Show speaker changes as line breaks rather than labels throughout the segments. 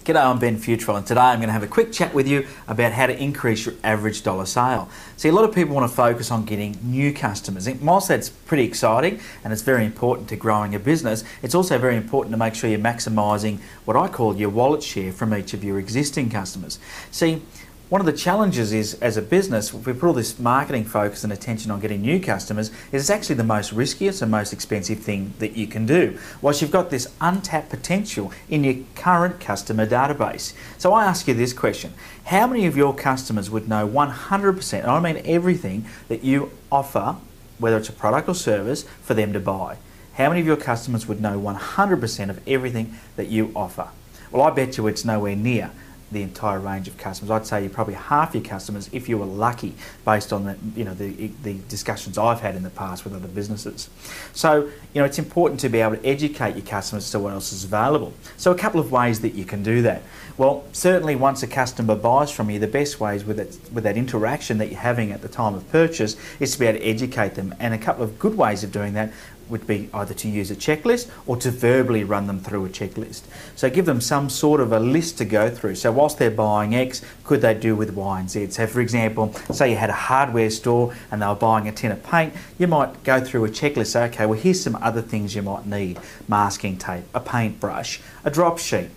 G'day, I'm Ben Fewtrell, and today I'm going to have a quick chat with you about how to increase your average dollar sale. See, a lot of people want to focus on getting new customers. And whilst that's pretty exciting and it's very important to growing a business, it's also very important to make sure you're maximising what I call your wallet share from each of your existing customers. See, one of the challenges is, as a business, if we put all this marketing focus and attention on getting new customers, is it's actually the most riskiest and most expensive thing that you can do, whilst you've got this untapped potential in your current customer database. So I ask you this question: how many of your customers would know 100%, and I mean everything, that you offer, whether it's a product or service, for them to buy? How many of your customers would know 100% of everything that you offer? Well, I bet you it's nowhere near the entire range of customers. I'd say you're probably half your customers if you were lucky, based on the discussions I've had in the past with other businesses. So it's important to be able to educate your customers to what else is available. So a couple of ways that you can do that. Well, certainly once a customer buys from you, the best ways with that interaction that you're having at the time of purchase is to be able to educate them, and a couple of good ways of doing that would be either to use a checklist or to verbally run them through a checklist. So give them some sort of a list to go through. So whilst they're buying X, could they do with Y and Z? So for example, say you had a hardware store and they were buying a tin of paint, you might go through a checklist. Say, okay, well, here's some other things you might need: masking tape, a paintbrush, a drop sheet.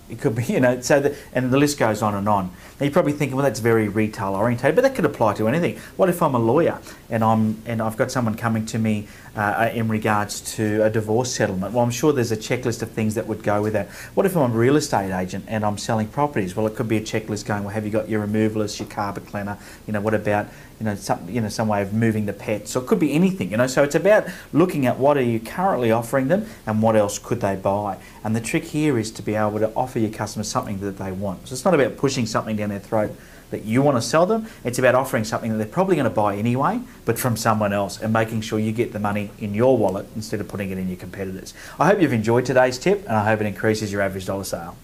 It could be, and the list goes on and on. Now you're probably thinking, well, that's very retail orientated, but that could apply to anything. What if I'm a lawyer and I've got someone coming to me in regards to a divorce settlement? Well, I'm sure there's a checklist of things that would go with that. What if I'm a real estate agent and I'm selling properties? Well, it could be a checklist going, well, have you got your removalist, your carpet cleaner? What about some way of moving the pets? So it could be anything. So it's about looking at what are you currently offering them and what else could they buy. And the trick here is to be able to offer your customers something that they want. So it's not about pushing something down their throat that you want to sell them. It's about offering something that they're probably going to buy anyway, but from someone else, and making sure you get the money in your wallet instead of putting it in your competitors. I hope you've enjoyed today's tip, and I hope it increases your average dollar sale.